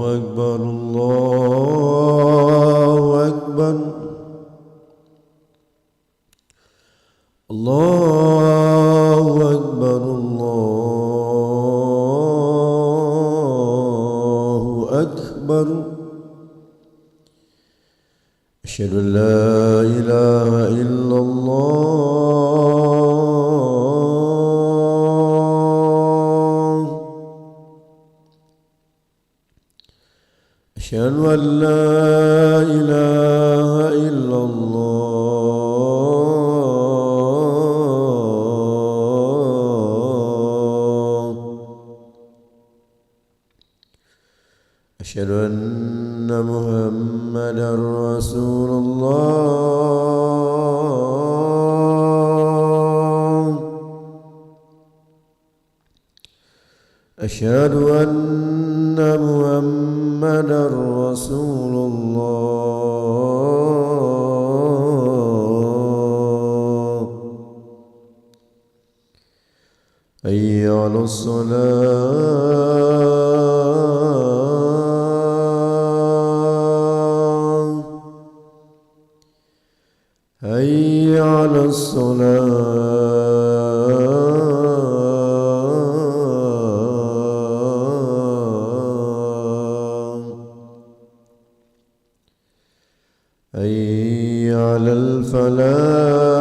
أكبر الله أكبر الله أكبر الله أكبر أشهد أن لا إله إلا الله أشهد أن لا إله إلا الله أشهد أن محمدا رسول الله أشهد أن محمدا رسول الله حي على الصلاة حي على حي على الفلاح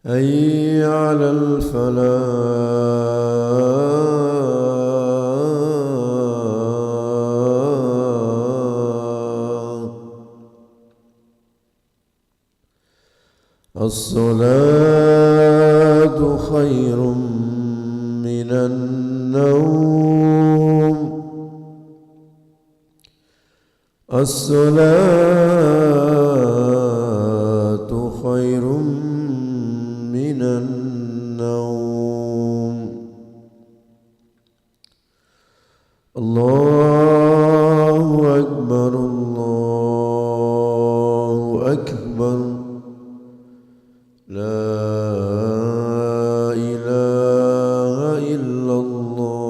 حي على الفلاح الصلاة خير من النوم الصلاة خير من النوم الله أكبر الله أكبر لا إله إلا الله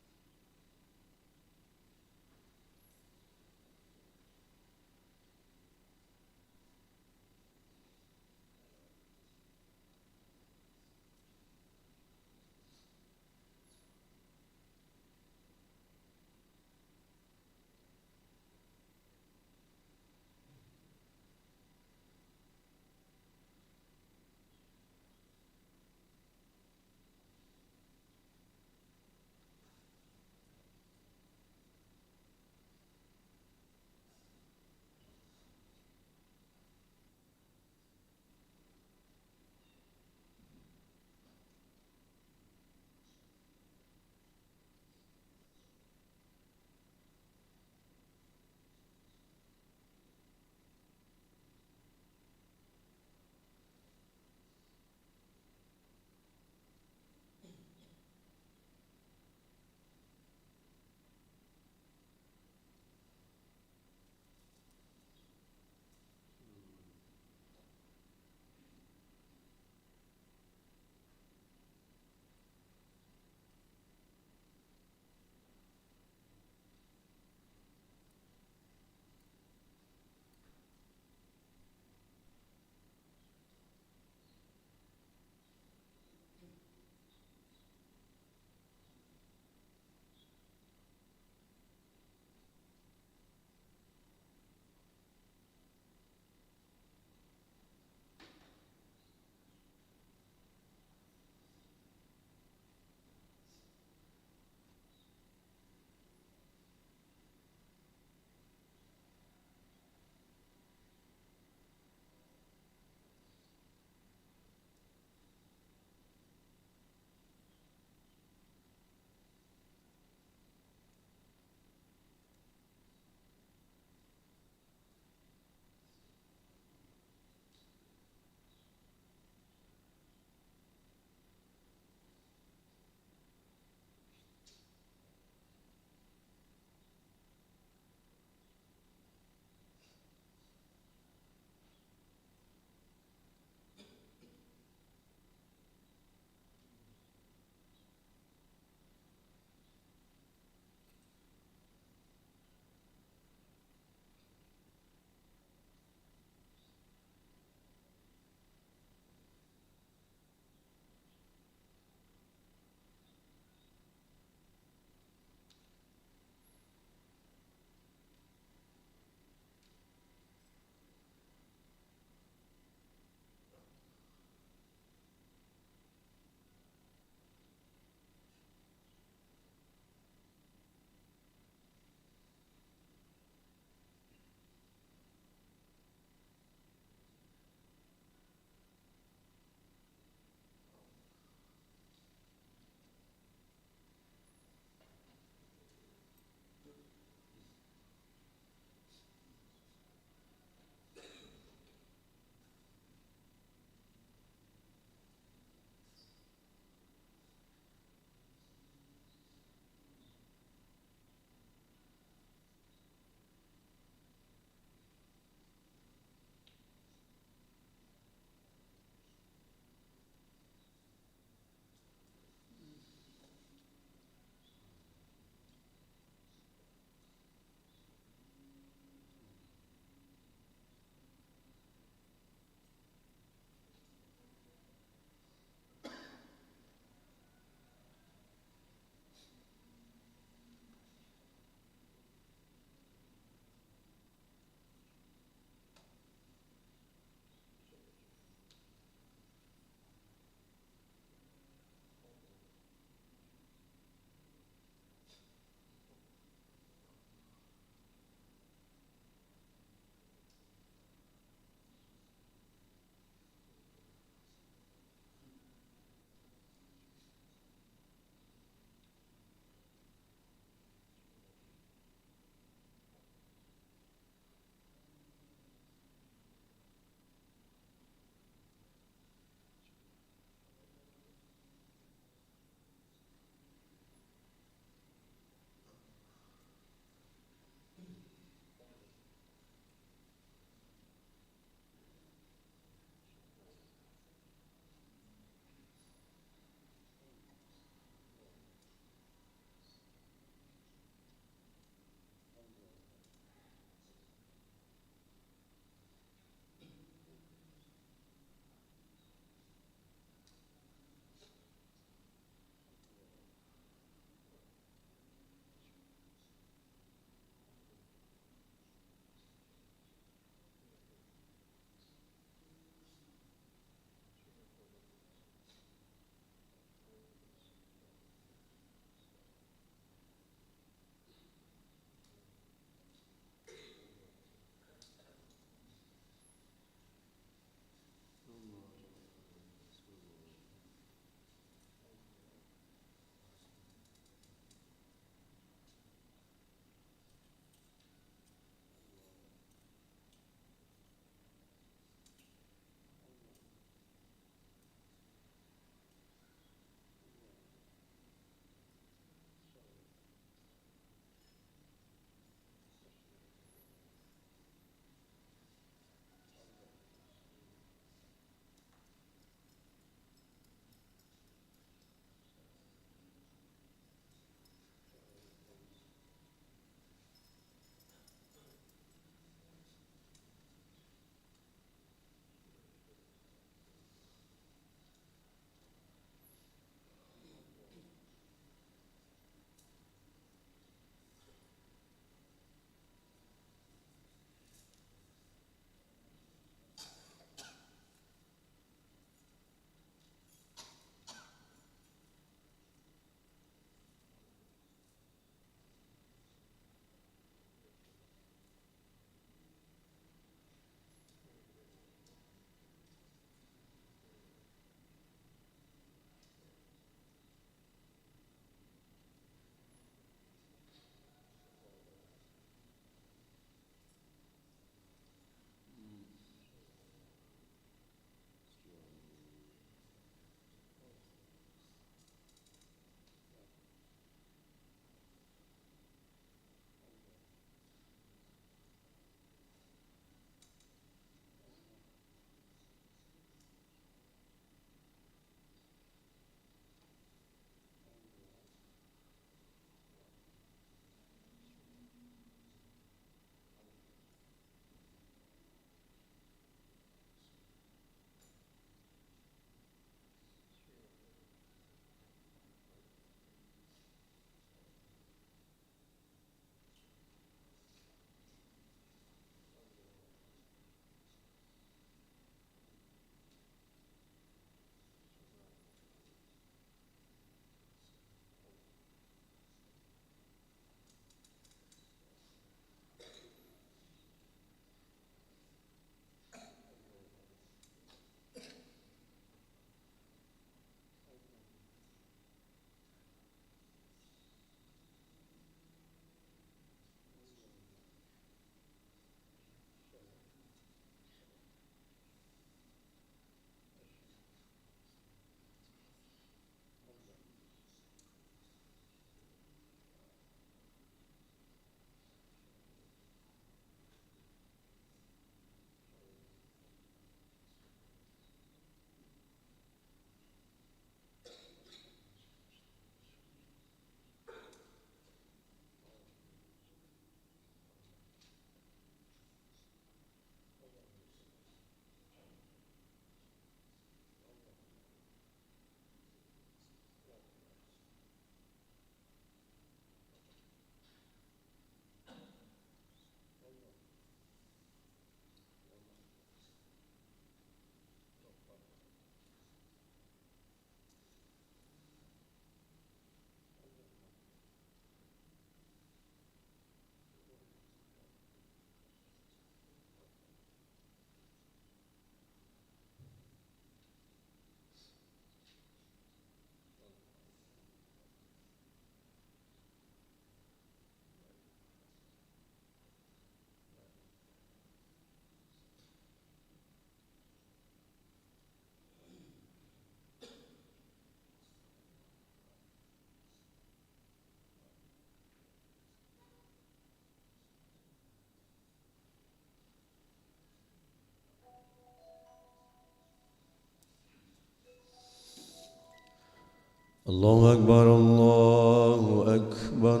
الله أكبر الله أكبر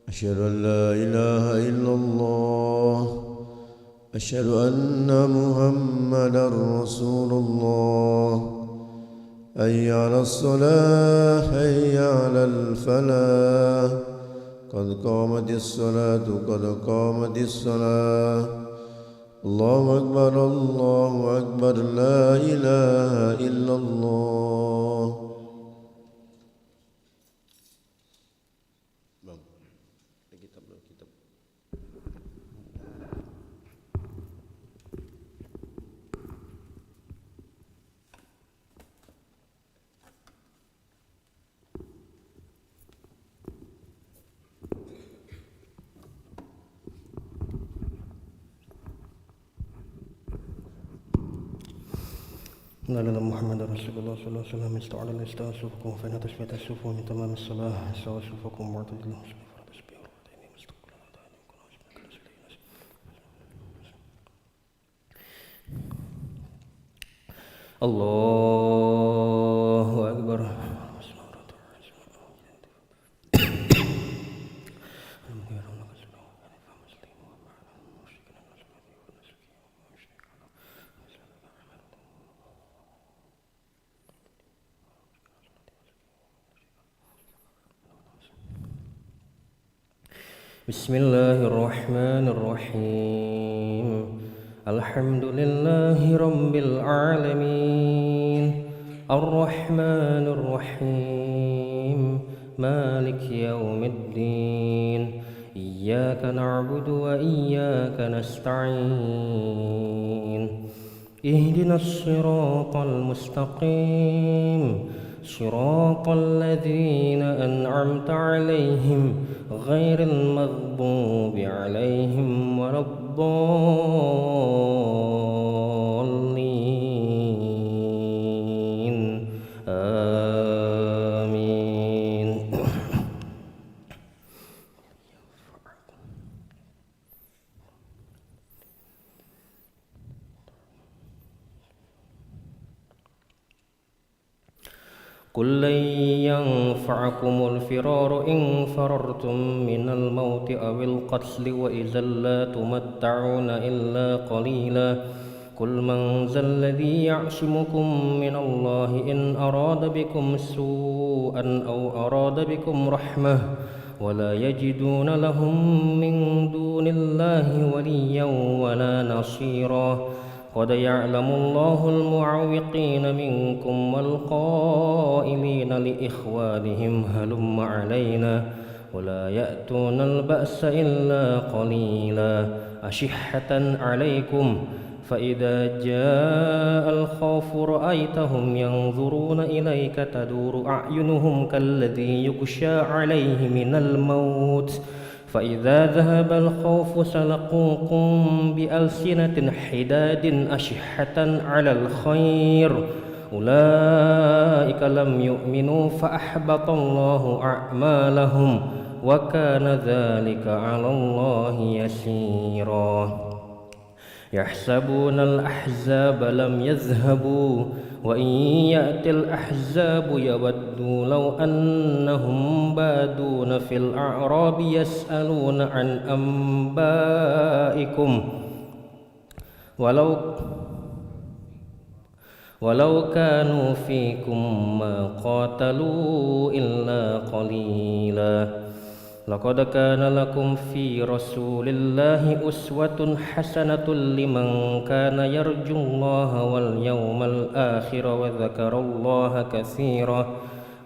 أشهد أن لا إله إلا الله أشهد أن محمدا رسول الله حي على الصلاة حي على الفلاح قد قامت الصلاة قد قامت الصلاة الله أكبر لا إله إلا الله. لا محمد رسول الله صلى الله عليه وسلم استوى على الاستواء صفوفكم فإن تسمية الصفوف من تمام الصلاة استوى صفوفكم واعتدلوا الله أكبر. بسم الله الرحمن الرحيم الحمد لله رب العالمين الرحمن الرحيم مالك يوم الدين إياك نعبد وإياك نستعين اهدنا الصراط المستقيم صراط الذين أنعمت عليهم غير المغضوب عليهم ولا الضالين آمين. قل لن ينفعكم الفرار إن فررتم من الموت أو القتل وإذا لا تمتعون إلا قليلا قل من ذا الذي يعصمكم من الله إن أراد بكم سوءا أو أراد بكم رحمة ولا يجدون لهم من دون الله وليا ولا نصيرا قد يعلم الله المعوقين منكم والقائلين لإخوانهم هلم علينا ولا يأتون البأس إلا قليلا أشحة عليكم فإذا جاء الخوف رأيتهم ينظرون إليك تدور أعينهم كالذي يغشى عليه من الموت فإذا ذهب الخوف سلقوكم بألسنة حداد أشحة على الخير أولئك لم يؤمنوا فأحبط الله أعمالهم وكان ذلك على الله يسيرا يحسبون الأحزاب لم يذهبوا وإن يأتي الأحزاب يودوا لو أنهم بادون في الأعراب يسألون عن أنبائكم ولو كانوا فيكم ما قاتلوا إلا قليلا لقد كان لكم في رسول الله أسوة حسنة لمن كان يرجو الله واليوم الآخر وذكر الله كثيرا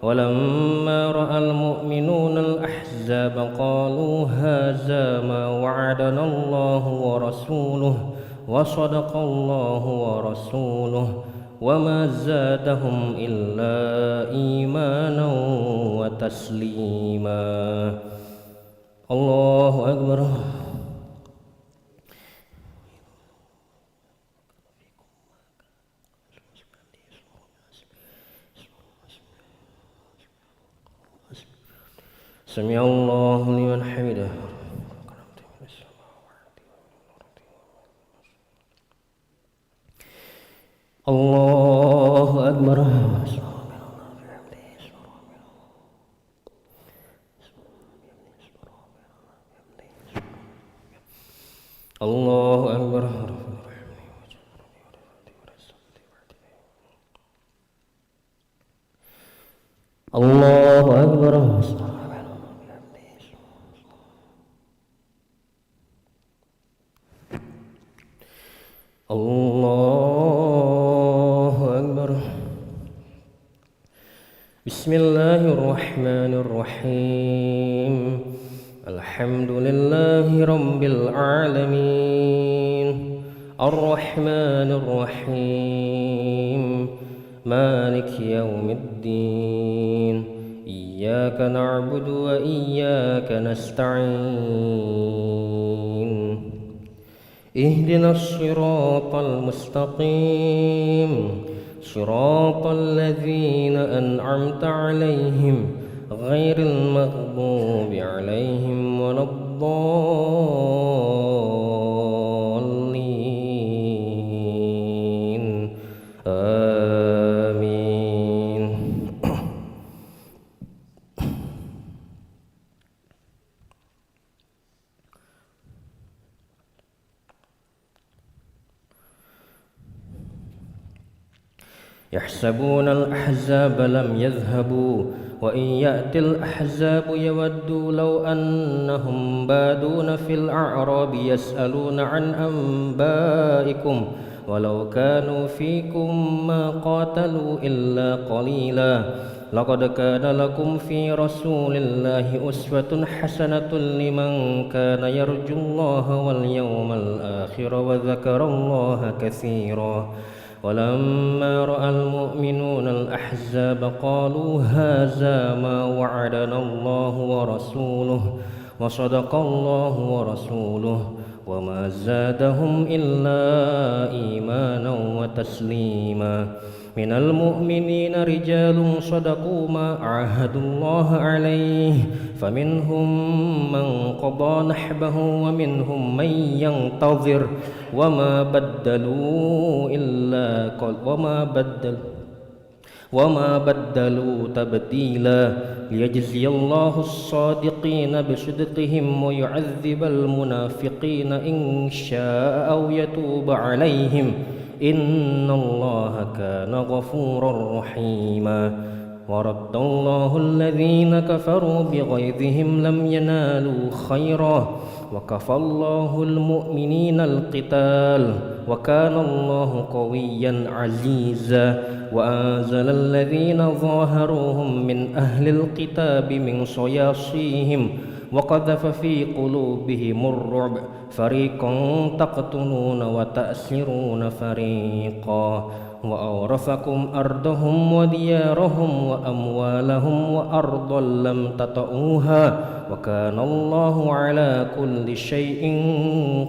ولما رأى المؤمنون الأحزاب قالوا هذا ما وعدنا الله ورسوله وصدق الله ورسوله وما زادهم إلا إيمانا وتسليما. الله أكبر. سمع الله لمن حمده. الله أكبر. الله أكبر. الله أكبر. الله أكبر. بسم الله الرحمن الرحيم. الحمد لله رب العالمين الرحمن الرحيم مالك يوم الدين إياك نعبد وإياك نستعين اهدنا الصراط المستقيم صراط الذين أنعمت عليهم غير المغضوب عليهم ولا الضالين آمين. يحسبون الأحزاب لم يذهبوا وإن يأتي الأحزاب يودوا لو أنهم بادون في الأعراب يسألون عن أنبائكم ولو كانوا فيكم ما قاتلوا إلا قليلا لقد كان لكم في رسول الله أسوة حسنة لمن كان يرجو الله واليوم الآخر وذكر الله كثيرا. ولما رأى المؤمنون الأحزاب قالوا هذا ما وعدنا الله ورسوله وصدق الله ورسوله وما زادهم إلا إيمانا وتسليما. من المؤمنين رجال صدقوا ما عاهدوا الله عليه فمنهم من قضى نحبه ومنهم من ينتظر وما بدلوا تبديلا ليجزي الله الصادقين بصدقهم ويعذب المنافقين إن شاء أو يتوب عليهم إن الله كان غفورا رحيما. ورد الله الذين كفروا بغيظهم لم ينالوا خيرا وكفى الله المؤمنين القتال وكان الله قويا عزيزا. وأنزل الذين ظاهروهم من أهل الكتاب من صياصيهم وقذف في قلوبهم الرعب فريقا تقتلون وتأسرون فريقا. وأورثكم أرضهم وديارهم وأموالهم وأرضا لم تطئوها وكان الله على كل شيء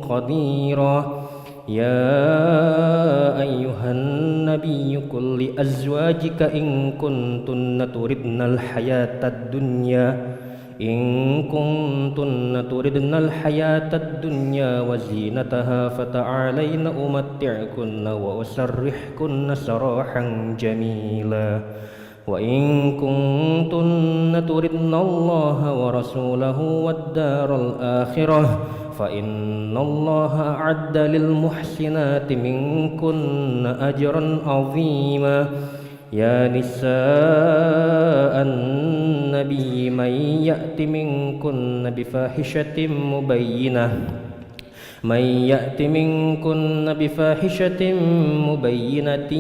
قديرا. يا أيها النبي قل لأزواجك إن كنتن تردن الحياة الدنيا وزينتها فتعالين أمتعكن وأسرحكن سراحا جميلا. وإن كنتن تردن الله ورسوله والدار الآخرة فإن الله أعد للمحسنات منكن أجرا عظيما. يا نساء النبي من يأت منكن بفاحشة مبينة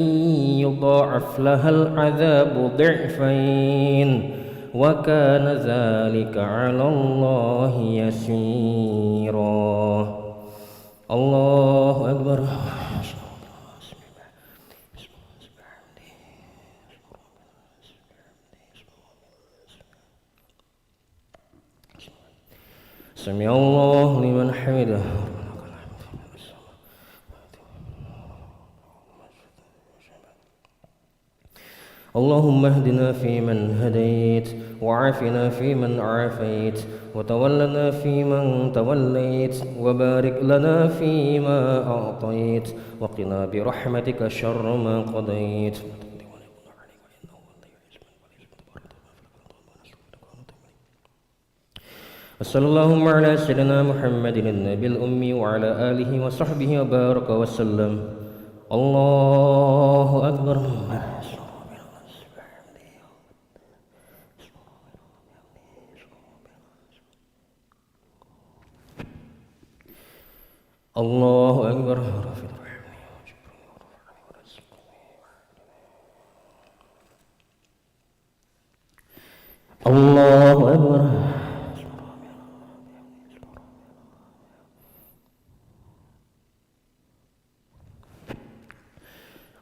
يضاعف لها العذاب ضعفين وكان ذلك على الله يسيرا. الله أكبر. سمع الله لمن حمده. اللهم اهدنا فيمن هديت وعافنا فيمن عافيت وتولنا فيمن توليت وبارك لنا فيما أعطيت وقنا برحمتك شر ما قضيت وصلى اللهم على سيدنا محمد النبي الأمي وعلى آله وصحبه وبارك وسلم. الله أكبر. الله أكبر. الله أكبر.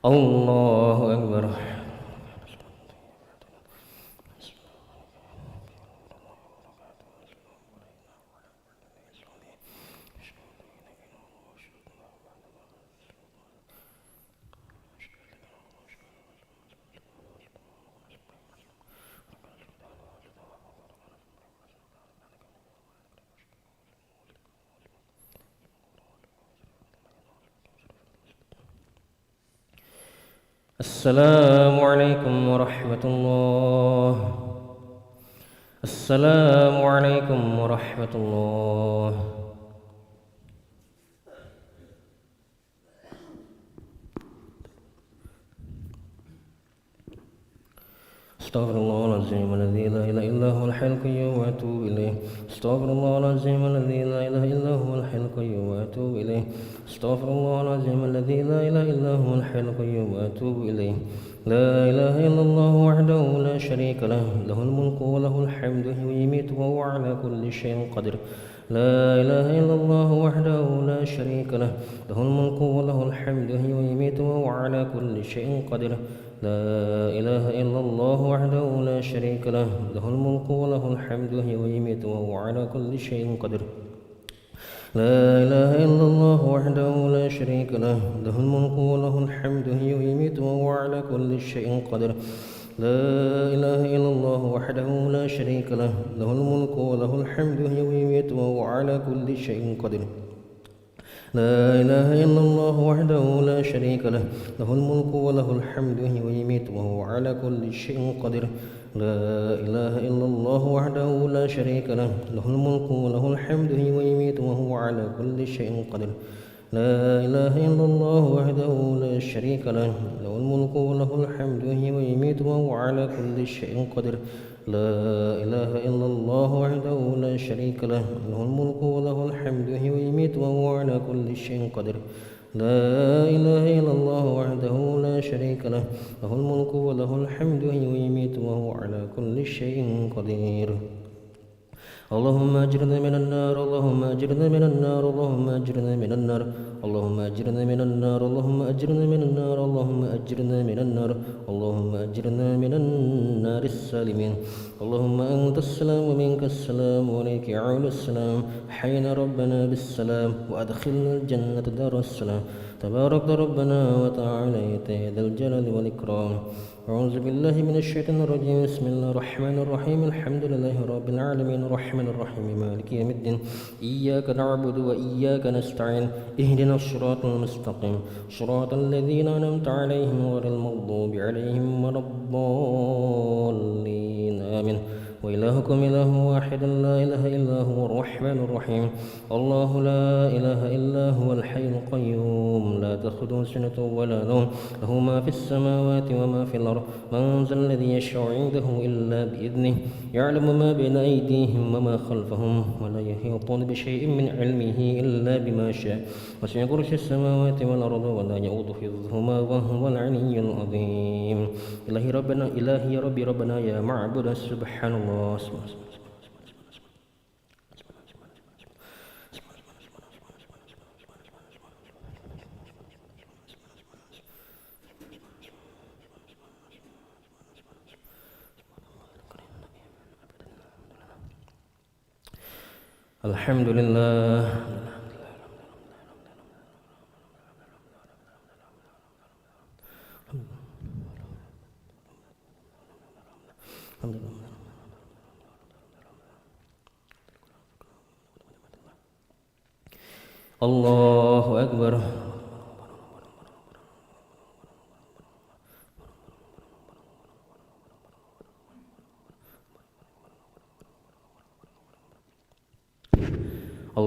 الله أكبر. السلام عليكم ورحمة الله. السلام عليكم ورحمة الله. استغفر الله العظيم الذي لا إله إلا هو الحي القيوم وأتوب إليه. استغفر الله العظيم الذي لا إله إلا هو الحي القيوم وأتوب إليه. استغفر الله العظيم الذي لا إله إلا هو الحي القيوم وأتوب إليه. لا إله إلا الله وحده لا شريك له، له الملك وله الحمد ويميت وهو على كل شيء قدير. لا إله إلا الله وحده لا شريك له، له الملك وله الحمد ويميت وهو على كل شيء قدير. لا إله إلا الله وحده لا شريك له، له الملك وله الحمد ويميت وهو على كل شيء قدير. لا إله إلا الله وحده لا شريك له، له الملك وله الحمد ويميت وهو على كل شيء قدير. لا إله إلا الله وحده لا شريك له، له الملك وله الحمد ويميت وهو على كل شيء قدير. لا إله إلا الله وحده لا شريك له، له الملك وله الحمد ويميت وهو على كل شيء قدير. لا إله إلا الله وحده لا شريك له، له الملك وله الحمد ويميت وهو على كل شيء قدير. لا إله إلا الله وحده لا شريك له، له الملك وله الحمد ويميت وهو على كل شيء قدير. لا إله إلا الله وحده لا شريك له، له الملك وله الحمد ويميت وهو على كل شيء قدير. لا إله إلا الله وحده لا شريك له، له الملك وله الحمد ويميت وهو على كل شيء قدير. اللهم أجرنا من النار، اللهم أجرنا من النار، اللهم أجرنا من النار، اللهم أجرنا من النار، اللهم أجرنا من النار، اللهم أجرنا من النار، اللهم أجرنا من النار السالمين. اللهم أنت السلام ومنك السلام وإليك يعود السلام. حينا ربنا بالسلام وأدخلنا الجنة دار السلام. تبارك ربنا وتعالى يا ذا الجلال والإكرام. أعوذ بالله من الشيطان الرجيم. بسم الله الرحمن الرحيم. الحمد لله رب العالمين الرحمن الرحيم مالك يوم الدين. إياك نعبد وإياك نستعين. اهدنا الصراط المستقيم، صراط الذين أنعمت عليهم غير المغضوب عليهم ولا الضالين. آمين. وإلهكم إله واحد لا إله إلا هو الرحمن الرحيم. الله لا إله إلا هو الحي القيوم لا تأخذه سنة ولا نوم، له ما في السماوات وما في الأرض. من ذا الذي يشفع عنده إلا بإذنه، يعلم ما بين أيديهم وما خلفهم، ولا يحيطون بشيء من علمه إلا بما شاء. وسع كرسي السماوات والأرض ولا يؤوده حفظهما وهو العلي العظيم. إلهي ربنا، إلهي يا ربي ربنا يا معبود سبحان الله. الحمد لله. الله أكبر.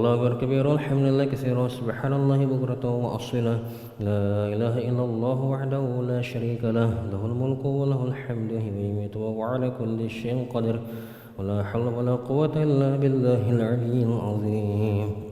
الله أكبر كبيرا الحمد لله كثيرا سبحان الله بكرة وأصيلا لا إله إلا الله وحده لا شريك له له الملك وله الحمد يميت وهو على كل شيء قدير ولا حول ولا قوة إلا بالله العلي العظيم.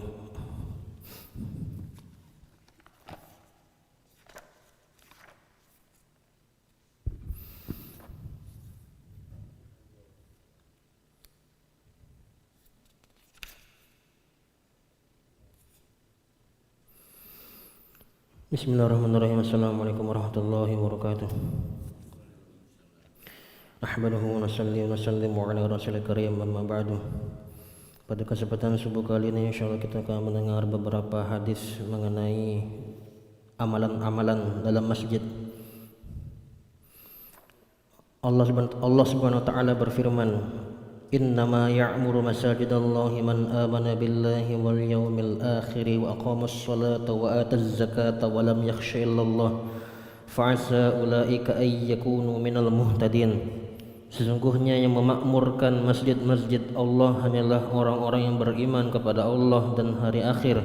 Bismillahirrahmanirrahim. Assalamualaikum warahmatullahi wabarakatuh. Ahmaduhu wa nasalli wa nasallimu ala rasulil karim amma ba'du. Pada kesempatan subuh kali ini insyaallah kita akan mendengar beberapa hadis mengenai amalan-amalan dalam masjid. Allah Subhanahu wa taala berfirman, Innama ya'muru masajidallahi man amana billahi wal yawmil akhiri wa aqamas salata wa ataz zakata wa lam yakhsha illallah fa'asa ulaika ay yakunu minal muhtadin. Sesungguhnya yang memakmurkan masjid-masjid Allah hanyalah orang-orang yang beriman kepada Allah dan hari akhir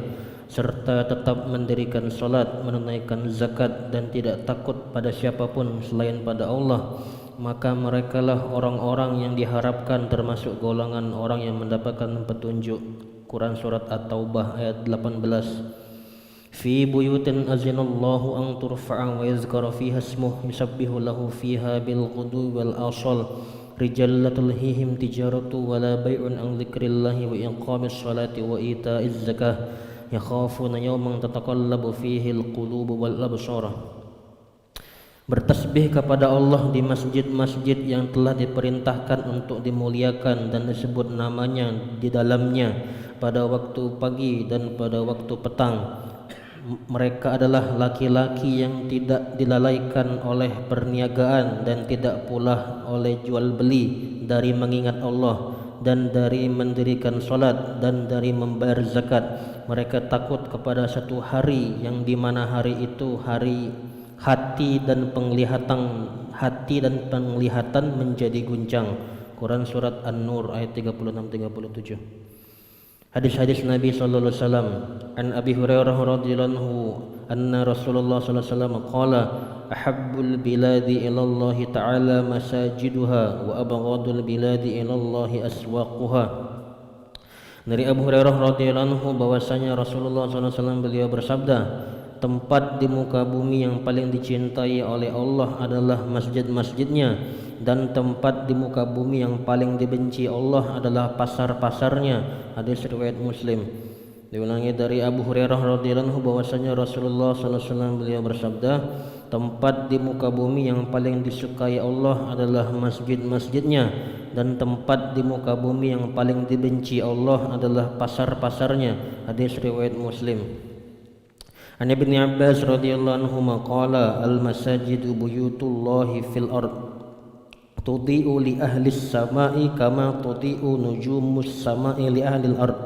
serta tetap mendirikan salat, menunaikan zakat dan tidak takut pada siapapun selain pada Allah. Maka merekalah orang-orang yang diharapkan termasuk golongan orang yang mendapatkan petunjuk. Quran Surat At-Taubah ayat 18. Fi buyutin azinallahu an turfa'a wa yuzkara fiha ismuhu yusabbihu lahu fiha bil ghudwi wal asal rijal la tulhihim tijaratu wala bai'un an dzikrillahi wa iqamis salati wa ita'iz zakah yakhafuna yawman tataqallabu fihi al qulubu wal absar. Bertasbih kepada Allah di masjid-masjid yang telah diperintahkan untuk dimuliakan dan disebut namanya di dalamnya pada waktu pagi dan pada waktu petang. Mereka adalah laki-laki yang tidak dilalaikan oleh perniagaan dan tidak pula oleh jual beli dari mengingat Allah dan dari mendirikan salat dan dari membayar zakat. Mereka takut kepada satu hari yang di mana hari itu hari hati dan penglihatan menjadi guncang. Quran Surat An-Nur ayat 36-37. Hadis-hadis Nabi sallallahu alaihi wasallam. An Abi Hurairah radhiyallahu anhu anna Rasulullah sallallahu alaihi wasallam qala ahabbul biladi ila Allah ta'ala masajiduha wa abghadul biladi ila Allah aswaquha. Dari Abu Hurairah radhiyallahu anhu bahwasanya Rasulullah sallallahu alaihi wasallam beliau bersabda, tempat di muka bumi yang paling dicintai oleh Allah adalah masjid-masjidnya, dan tempat di muka bumi yang paling dibenci Allah adalah pasar-pasarnya. Hadis riwayat Muslim. Diulangi dari Abu Hurairah radhiyallahu anhu bahwasanya Rasulullah sallallahu alaihi wasallam beliau bersabda, tempat di muka bumi yang paling disukai Allah adalah masjid-masjidnya, dan tempat di muka bumi yang paling dibenci Allah adalah pasar-pasarnya. Hadis riwayat Muslim. An Ibnu Abbas radhiyallahu anhu qala al-masajidu buyutullahi fil ard tudi'u li ahli samai kama tudi'u nujumus samai li ahli al-ard.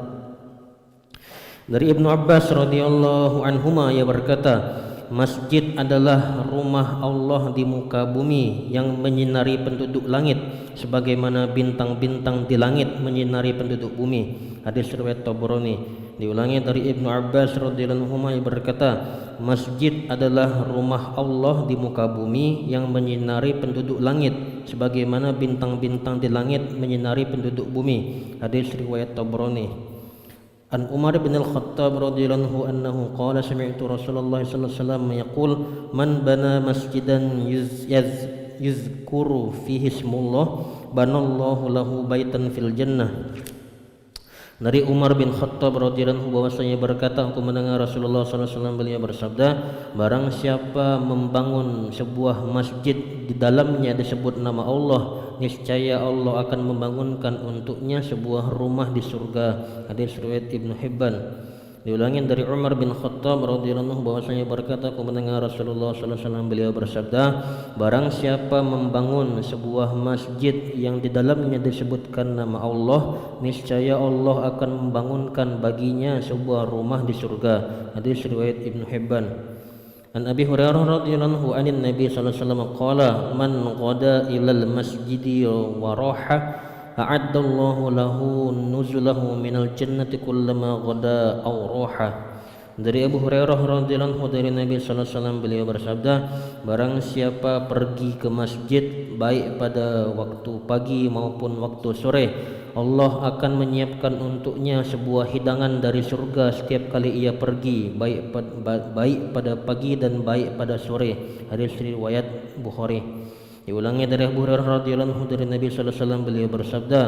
Dari Ibnu Abbas radhiyallahu anhuma ia berkata, masjid adalah rumah Allah di muka bumi yang menyinari penduduk langit sebagaimana bintang-bintang di langit menyinari penduduk bumi. Hadis riwayat Tabrani. Diulangi dari Ibnu Abbas radhiyallahu anhu yang berkata, masjid adalah rumah Allah di muka bumi yang menyinari penduduk langit sebagaimana bintang-bintang di langit menyinari penduduk bumi. Hadis riwayat Tabrani. An Umar bin Al-Khattab radhiyallahu anhu qala sami'tu Rasulullah sallallahu alaihi wasallam yaqul man bana masjidan yuzkuru fihi ismullah banallahu lahu baitan fil jannah. Dari Umar bin Khattab radhiyallahu anhu bahwasanya berkata, aku mendengar Rasulullah sallallahu alaihi wasallam beliau bersabda, barang siapa membangun sebuah masjid di dalamnya disebut nama Allah, niscaya Allah akan membangunkan untuknya sebuah rumah di surga. Hadis riwayat Ibnu Hibban. Diulangi dari Umar bin Khattab radhiyallahu anhu bahwasanya berkata, aku mendengar Rasulullah sallallahu alaihi wasallam beliau bersabda, barang siapa membangun sebuah masjid yang di dalamnya disebutkan nama Allah, niscaya Allah akan membangunkan baginya sebuah rumah di surga. Hadis riwayat Ibnu Hibban. An Abi Hurairah radhiyallahu anhu anin Nabi sallallahu alaihi wasallam qala man qada ilal masjidi wa raha a'addallahu lahu nuzulahu minal jannati kullama ghada aw roha. Dari Abu Hurairah radhiyallahu anhu dari Nabi sallallahu alaihi wasallam, beliau bersabda, barang siapa pergi ke masjid baik pada waktu pagi maupun waktu sore, Allah akan menyiapkan untuknya sebuah hidangan dari surga setiap kali ia pergi, baik pada pagi dan baik pada sore. Hadis riwayat Bukhari. Diulangi dari Abu Hurairah radhiyallahu anhu dari Nabi sallallahu alaihi wasallam, beliau bersabda,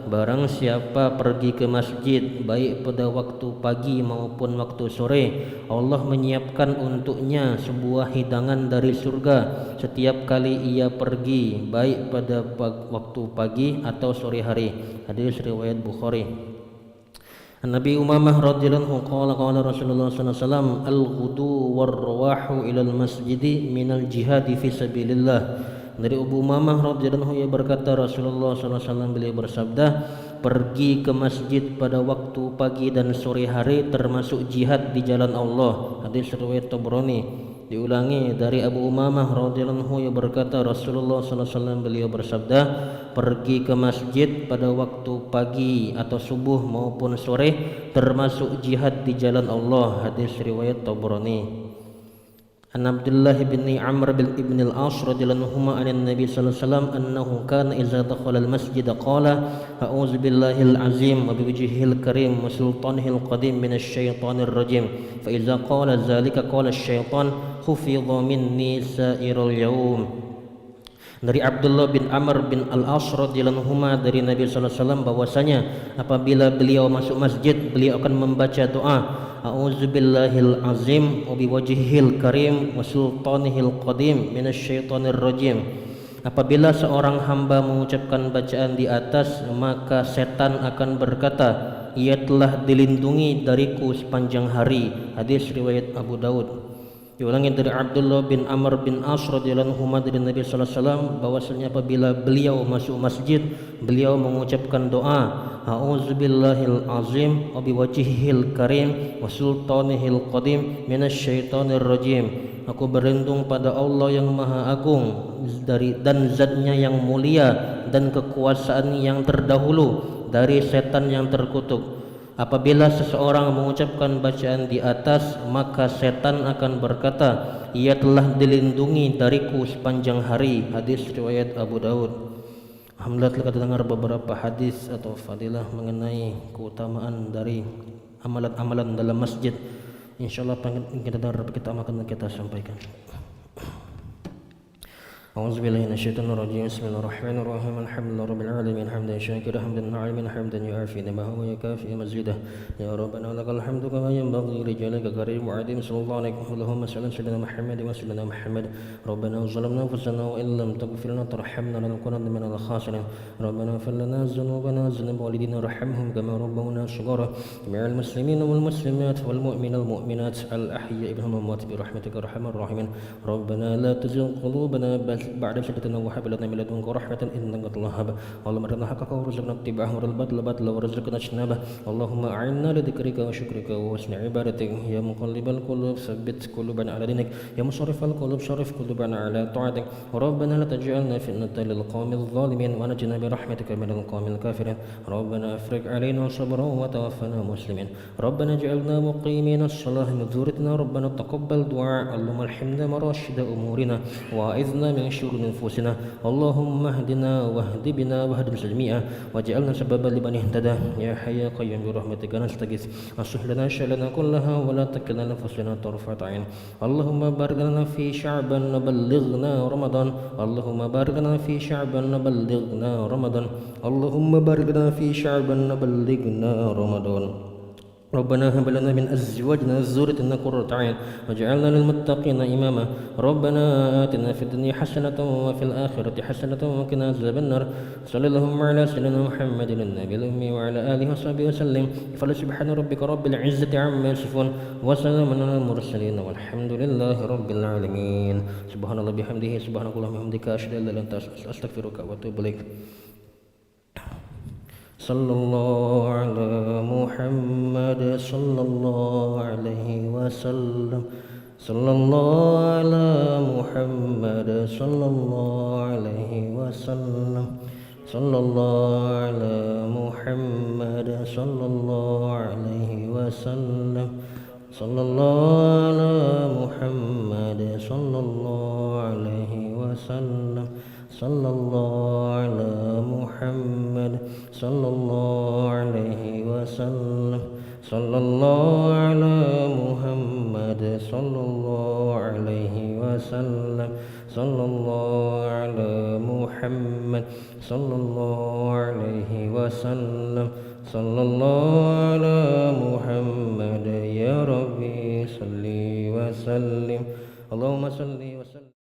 barang siapa pergi ke masjid baik pada waktu pagi maupun waktu sore, Allah menyiapkan untuknya sebuah hidangan dari surga setiap kali ia pergi, baik pada waktu pagi atau sore hari. Hadis riwayat Bukhari. Nabi Umamah radhiyallahu anhu qala Rasulullah sallallahu alaihi wasallam, al-ghudu war-rawahu ilal masjidi minal jihadi fi sabilillah. Dari Abu Umamah radhiyallahu anhu, ia berkata, Rasulullah sallallahu alaihi wasallam beliau bersabda, pergi ke masjid pada waktu pagi dan sore hari termasuk jihad di jalan Allah. Hadis riwayat Tabrani. Diulangi dari Abu Umamah radhiyallahu anhu, ia berkata, Rasulullah sallallahu alaihi wasallam beliau bersabda, pergi ke masjid pada waktu pagi atau subuh maupun sore termasuk jihad di jalan Allah. Hadis riwayat Tabrani. An Abdullah bin Amr bin al-As radhiyallahu anhu an Nabi sallallahu alaihi wasallam annahu kana idza dakhala al-masjid qala a'udzu billahil azim wa bi wajhihil karim wa sultanihil qadim minasy syaithanir rajim, fa idza qala dzalika qala asy-syaitan khufidha minni sa'irul yaum. Dari Abdullah bin Amr bin al-As radhiyallahu anhu dari Nabi sallallahu alaihi wasallam bahwasanya apabila beliau masuk masjid, beliau akan membaca doa a'udzubillahil azim wa biwajhihil karim wa sultanihil qadim minasy syaithanir rajim. Apabila seorang hamba mengucapkan bacaan di atas, maka setan akan berkata, ia telah dilindungi dariku sepanjang hari. Hadis riwayat Abu Daud. Diulangi dari Abdullah bin Amr bin As radhiyallahu anhu dari Nabi sallallahu alaihi wasallam bahwasanya apabila beliau masuk masjid, beliau mengucapkan doa a'udzubillahil azim wa biwajhihil karim wa sultanihil qadim minasy syaithanir rajim. Aku berlindung pada Allah yang Maha Agung dan zatnya yang mulia dan kekuasaan yang terdahulu dari setan yang terkutuk. Apabila seseorang mengucapkan bacaan di atas, maka setan akan berkata, ia telah dilindungi dariku sepanjang hari. Hadis riwayat Abu Daud. Alhamdulillah telah kita dengar beberapa hadis atau fadilah mengenai keutamaan dari amalan-amalan dalam masjid. InsyaAllah kita dengar, kita amalkan dan kita sampaikan. أعوذ بالله من الشيطان الرجيم بسم الله الرحمن الرحيم الحمد لله رب العالمين حمدا شاكرا حمدا ناعما حمدا يعافي نعمه ويكافئ مزيده يا ربنا لك الحمد كما ينبغي لجلالك كريم وعظيم صلى الله عليه اللهم صل على سيدنا محمد وسيدنا محمد ربنا ظلمنا انفسنا وان لم تغفر لنا وترحمنا لنكونن من الخاسرين ربنا اغفر لنا ذنوبنا وذنوب والدينا وارحمهم كما ربونا صغارا جميع المسلمين والمسلمات والمؤمنين والمؤمنات الاحياء منهم والاموات برحمتك ارحم الراحمين ربنا لا تزغ قلوبنا بعد شدتنا وهب لنا من لدنك رحمة إنك أنت الوهاب اللهم أرنا حقك وارزقنا اتباعه والباطل باطلا وارزقنا اجتنابه اللهم أعنا لذكرك وشكرك وحسن عبادتك يا مقلب القلوب ثبت قلوبنا على دينك يا مصرف القلوب صرف قلوبنا على طاعتك ربنا لا تجعلنا فتنة للقوم الظالمين ونجنا برحمتك من القوم الكافرين ربنا افرج علينا صبرا وتوفنا مسلمين ربنا اجعلنا مقيمين الصلاة من ذريتنا ربنا تقبل دعاء اللهم ارحمنا مراشد أمورنا وأعذنا من شرور نفوسنا اللهم اهدنا واهد بنا واهد جميعا واجعلنا سببا لمن اهتدى يا حي يا قيوم برحمتك نستغيث اصلح لنا شأننا كلها ولا تكلنا لانفسنا طرفة عين اللهم بارك لنا في شعبان وبلغنا رمضان اللهم بارك لنا في شعبان وبلغنا رمضان اللهم بارك لنا في شعبان وبلغنا رمضان ربنا هب لنا من ازواجنا وذريتنا قرة اعين واجعلنا للمتقين اماما ربنا آتنا في الدنيا حسنة وفي الآخرة حسنة وقنا عذاب النار صلى اللهم على سيدنا محمد النبي الأمي وعلى آله وصحبه وسلم فلسبحان ربك رب العزة عما يصفون وسلام على المرسلين والحمد لله رب العالمين سبحان الله بحمده سبحانك اللهم وبحمدك أشهد أن لا إله إلا أنت أستغفرك وأتوب إليك صلى الله على محمد صلى الله عليه وسلم صلى الله على محمد صلى الله عليه وسلم صلى الله على محمد صلى الله عليه وسلم صلى الله على محمد صلى الله عليه وسلم صلى الله على محمد صلى الله عليه وسلم صلى الله على محمد صلى الله عليه وسلم صلى الله على محمد صلى الله عليه وسلم صلى الله على محمد يا ربي صل وسلم اللهم صل وسلم